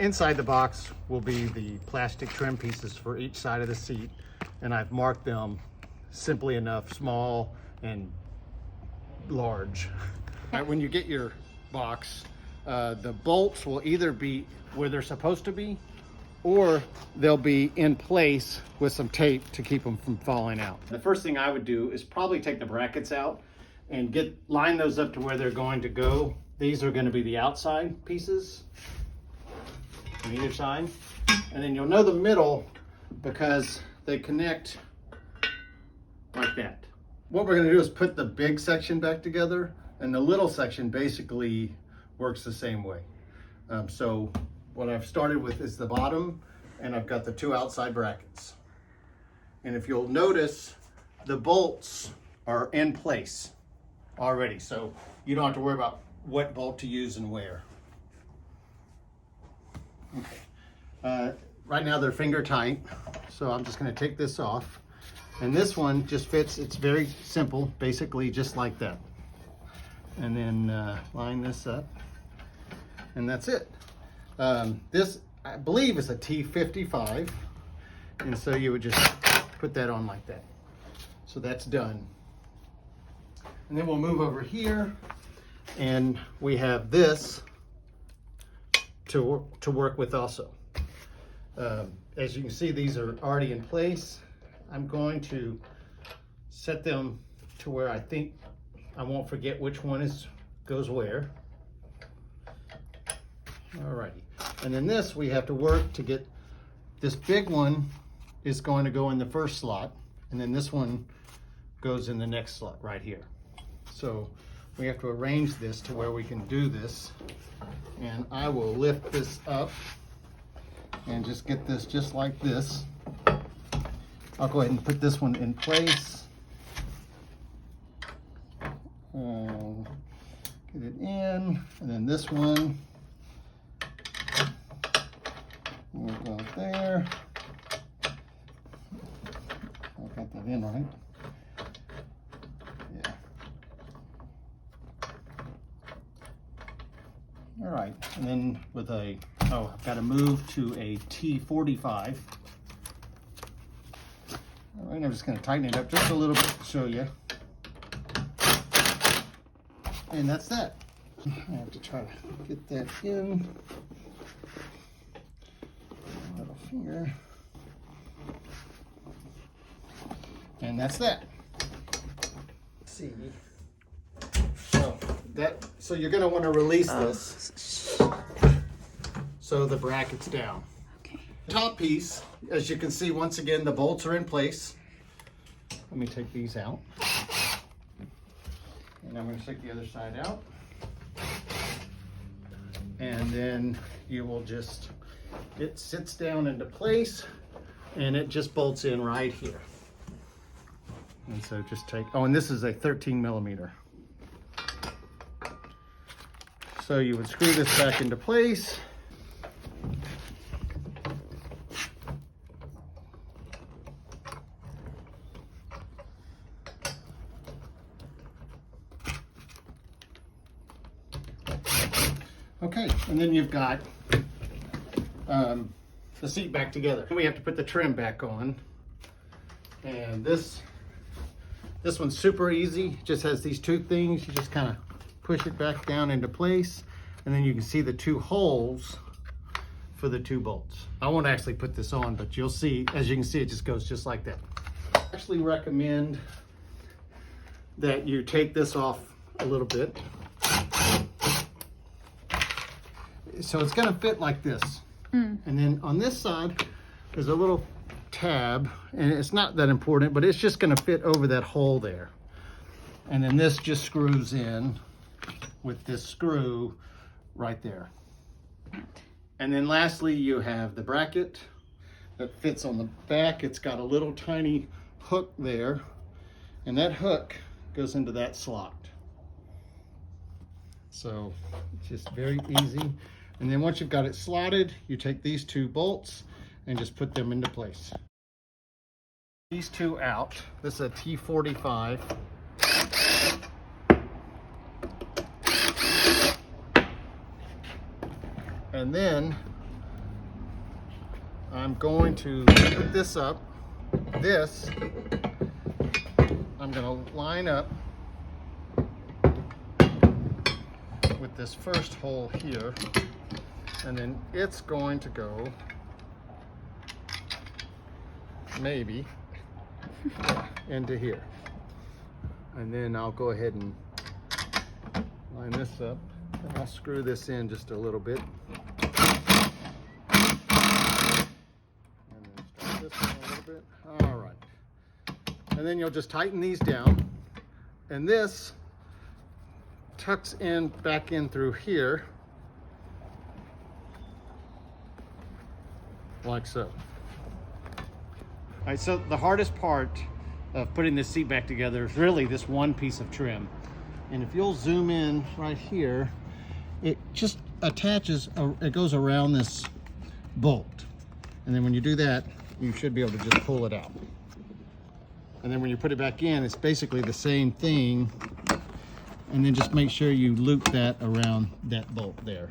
Inside the box will be the plastic trim pieces for each side of the seat, and I've marked them simply enough, small and large. When you get your box, the bolts will either be where they're supposed to be, or they'll be in place with some tape to keep them from falling out. The first thing I would do is probably take the brackets out and line those up to where they're going to go. These are going to be the outside pieces on either side, and then you'll know the middle because they connect like that. What we're going to do is put the big section back together, and the little section basically works the same way. So what I've started with is the bottom, and I've got the two outside brackets. And if you'll notice, the bolts are in place already, so you don't have to worry about what bolt to use and where. Okay. Right now they're finger tight, so I'm just going to take this off. And this one just fits, it's very simple, basically just like that. And then line this up, and that's it. This, I believe, is a T55, and so you would just put that on like that. So that's done. And then we'll move over here, and we have this to work with also. As you can see, these are already in place. I'm going to set them to where I think I won't forget which one goes where. Alrighty, and then this we have to work to get. This big one is going to go in the first slot, and then this one goes in the next slot right here. So we have to arrange this to where we can do this, and I will lift this up and just get this just like this. I'll go ahead and put this one in place. Get it in, and then this one will go there. I got that in right. Yeah. All right, and then with I've got to move to a T45. All right, I'm just going to tighten it up just a little bit to show you. And that's that. I have to try to get that in. Little finger. And that's that. Let's see. So you're going to want to release this so the bracket's down. Okay. Top piece, as you can see, once again, the bolts are in place. Let me take these out. And I'm going to take the other side out. And then you will just, it sits down into place, and it just bolts in right here. And so just take, oh, and this is a 13 millimeter. So you would screw this back into place. Okay, and then you've got the seat back together. We have to put the trim back on, and this one's super easy. It just has these two things. You just kind of push it back down into place, and then you can see the two holes for the two bolts. I won't actually put this on, but you'll see, as you can see, it just goes just like that. I actually recommend that you take this off a little bit. So it's gonna fit like this. And then on this side, there's a little tab, and it's not that important, but it's just gonna fit over that hole there. And then this just screws in with this screw right there. And then lastly, you have the bracket that fits on the back. It's got a little tiny hook there, and that hook goes into that slot. So it's just very easy. And then once you've got it slotted, you take these two bolts and just put them into place. These two out. This is a T45. And then I'm going to put this up. This, I'm going to line up with this first hole here, and then it's going to go maybe into here. And then I'll go ahead and line this up, and I'll screw this in just a little bit. This one a little bit. All right. And then you'll just tighten these down. And this tucks in back in through here, like so. All right, so the hardest part of putting this seat back together is really this one piece of trim. And if you'll zoom in right here, it just attaches, it goes around this bolt. And then when you do that, you should be able to just pull it out. And then when you put it back in, it's basically the same thing. And then just make sure you loop that around that bolt there.